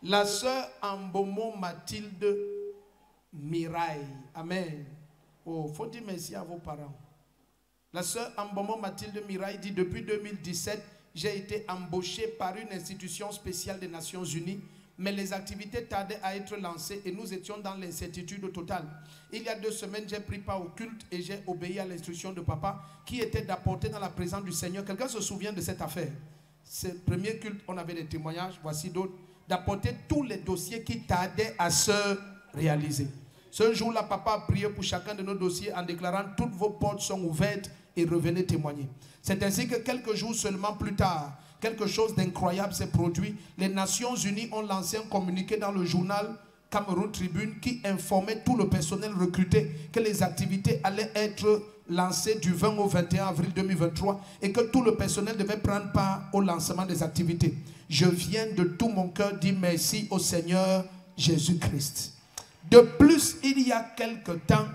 La sœur Ambomo Mathilde Miraille. Amen. Oh, faut dire merci à vos parents. La sœur Ambomo Mathilde Miraille dit: depuis 2017, j'ai été embauchée par une institution spéciale des Nations Unies, mais les activités tardaient à être lancées et nous étions dans l'incertitude totale. Il y a 2 semaines, j'ai pris part au culte et j'ai obéi à l'instruction de papa qui était d'apporter dans la présence du Seigneur. Quelqu'un se souvient de cette affaire? C'est le premier culte, on avait des témoignages, voici d'autres. D'apporter tous les dossiers qui tardaient à se réaliser. Ce jour-là, papa a prié pour chacun de nos dossiers en déclarant: toutes vos portes sont ouvertes et revenez témoigner. C'est ainsi que quelques jours seulement plus tard, quelque chose d'incroyable s'est produit. Les Nations Unies ont lancé un communiqué dans le journal Cameroun Tribune qui informait tout le personnel recruté que les activités allaient être lancées du 20 au 21 avril 2023 et que tout le personnel devait prendre part au lancement des activités. Je viens de tout mon cœur dire merci au Seigneur Jésus-Christ. De plus, il y a quelque temps,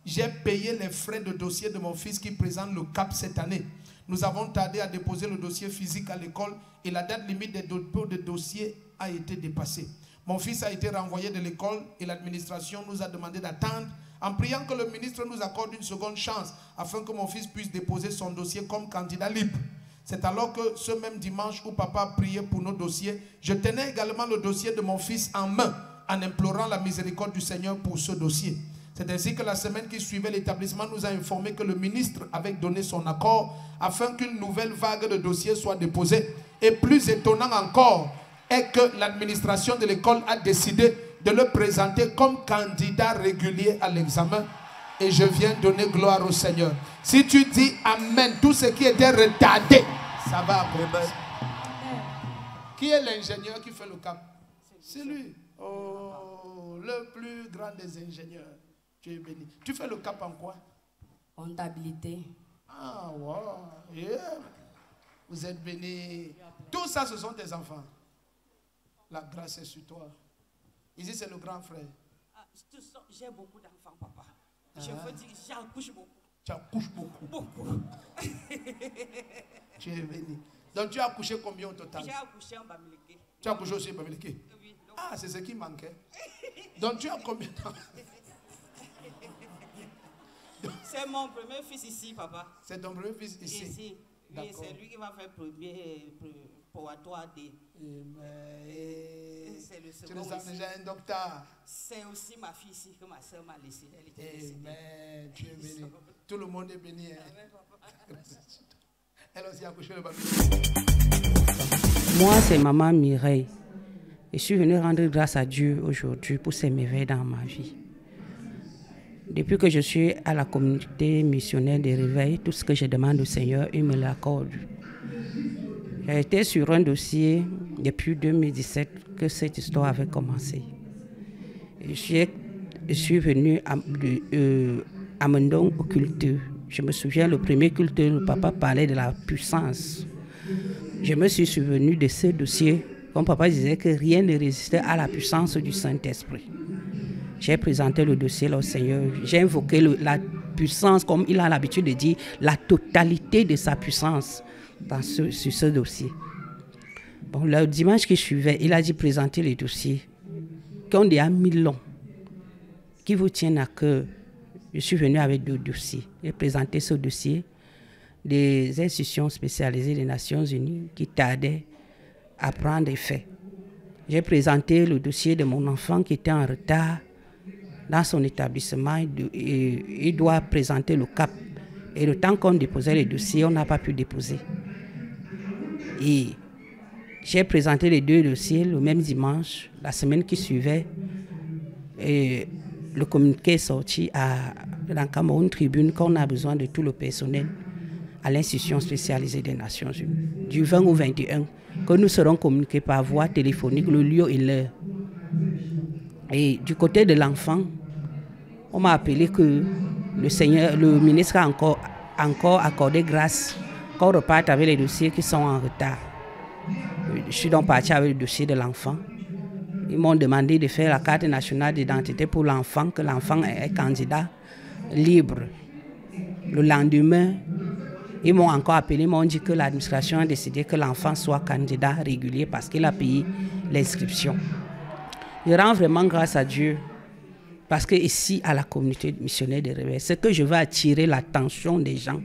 j'ai payé les frais de dossier de mon fils qui présente le CAP cette année. Nous avons tardé à déposer le dossier physique à l'école et la date limite des dépôts de dossier a été dépassée. Mon fils a été renvoyé de l'école et l'administration nous a demandé d'attendre en priant que le ministre nous accorde une seconde chance afin que mon fils puisse déposer son dossier comme candidat libre. C'est alors que ce même dimanche où papa a prié pour nos dossiers, je tenais également le dossier de mon fils en main en implorant la miséricorde du Seigneur pour ce dossier. C'est ainsi que la semaine qui suivait, l'établissement nous a informé que le ministre avait donné son accord afin qu'une nouvelle vague de dossiers soit déposée. Et plus étonnant encore est que l'administration de l'école a décidé de le présenter comme candidat régulier à l'examen. Et je viens donner gloire au Seigneur. Si tu dis Amen, tout ce qui était retardé, ça va après. Qui est l'ingénieur qui fait le CAP? C'est lui. Oh, le plus grand des ingénieurs. Tu es béni. Tu fais le CAP en quoi? Comptabilité. Ah, wow. Yeah. Vous êtes bénis. Tout ça, ce sont tes enfants. La grâce est sur toi. Ici, c'est le grand frère. J'ai beaucoup d'enfants, papa. Je veux dire, j'accouche beaucoup. Tu accouches beaucoup. Beaucoup. Tu es béni. Donc, tu as accouché combien au total? J'ai accouché en Bamileke. Tu as accouché aussi en Bamileke? Oui. Ah, c'est ce qui manquait. Donc, tu as combien d'enfants? C'est mon premier fils ici, papa. C'est ton premier fils ici? Ici. Oui, c'est lui qui va faire premier probatoire D. C'est le second. Tu le sens déjà un docteur. C'est aussi ma fille ici que ma soeur m'a laissée. Elle était décédée. Amen. Tu es béni. Tout le monde est béni. Hein? Amen, papa. Elle aussi a accouché le bébé. Moi, c'est maman Mireille. Je suis venue rendre grâce à Dieu aujourd'hui pour ses merveilles dans ma vie. Depuis que je suis à la communauté missionnaire des réveils, tout ce que je demande au Seigneur, il me l'accorde. J'ai été sur un dossier depuis 2017 que cette histoire avait commencé. Je suis venue à Mendong au culte. Je me souviens, le premier culte, le papa parlait de la puissance. Je me suis souvenu de ce dossier, comme papa disait que rien ne résistait à la puissance du Saint-Esprit. J'ai présenté le dossier là au Seigneur. J'ai invoqué la puissance, comme il a l'habitude de dire, la totalité de sa puissance sur ce dossier. Bon, le dimanche qui suivait, il a dit présenter les dossiers qu'on dit à 1000 longs, qui vous tiennent à cœur. Je suis venu avec 2 dossiers. J'ai présenté ce dossier des institutions spécialisées des Nations Unies qui tardaient à prendre effet. J'ai présenté le dossier de mon enfant qui était en retard dans son établissement. Il doit présenter le CAP. Et le temps qu'on déposait les dossiers, on n'a pas pu déposer. Et j'ai présenté les 2 dossiers le même dimanche, la semaine qui suivait. Et le communiqué est sorti dans Cameroun Tribune qu'on a besoin de tout le personnel à l'institution spécialisée des Nations Unies. Du 20 au 21, que nous serons communiqués par voie téléphonique, le lieu et l'heure. Et du côté de l'enfant, on m'a appelé que le ministre a encore accordé grâce qu'on reparte avec les dossiers qui sont en retard. Je suis donc parti avec le dossier de l'enfant. Ils m'ont demandé de faire la carte nationale d'identité pour l'enfant, que l'enfant est candidat libre. Le lendemain, ils m'ont encore appelé, ils m'ont dit que l'administration a décidé que l'enfant soit candidat régulier parce qu'il a payé l'inscription. Je rends vraiment grâce à Dieu. Parce que ici, à la communauté missionnaire des réveils, c'est que je veux attirer l'attention des gens.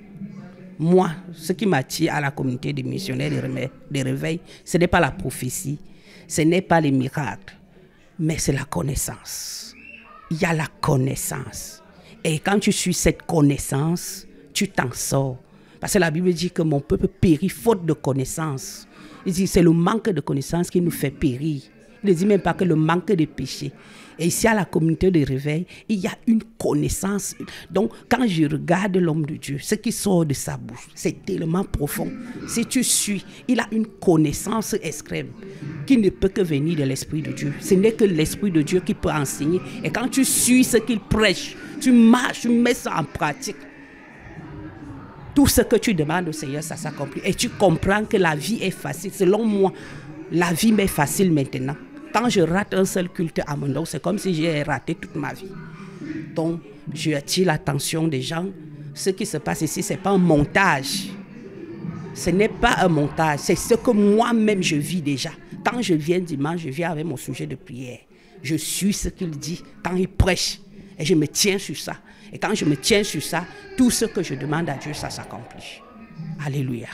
Moi, ce qui m'attire à la communauté des missionnaires des réveils, ce n'est pas la prophétie, ce n'est pas les miracles, mais c'est la connaissance. Il y a la connaissance. Et quand tu suis cette connaissance, tu t'en sors. Parce que la Bible dit que mon peuple périt faute de connaissance. Il dit que c'est le manque de connaissance qui nous fait périr. Il ne dit même pas que le manque de péché. Et ici, à la communauté de réveil, il y a une connaissance. Donc, quand je regarde l'homme de Dieu, ce qui sort de sa bouche, c'est tellement profond. Si tu suis, il a une connaissance extrême qui ne peut que venir de l'Esprit de Dieu. Ce n'est que l'Esprit de Dieu qui peut enseigner. Et quand tu suis ce qu'il prêche, tu marches, tu mets ça en pratique. Tout ce que tu demandes au Seigneur, ça s'accomplit. Et tu comprends que la vie est facile. Selon moi, la vie m'est facile maintenant. Quand je rate un seul culte à mon nom, c'est comme si j'ai raté toute ma vie. Donc, je attire l'attention des gens. Ce qui se passe ici, ce n'est pas un montage. Ce n'est pas un montage, c'est ce que moi-même je vis déjà. Quand je viens dimanche, je viens avec mon sujet de prière. Je suis ce qu'il dit quand il prêche. Et je me tiens sur ça. Et quand je me tiens sur ça, tout ce que je demande à Dieu, ça s'accomplit. Alléluia.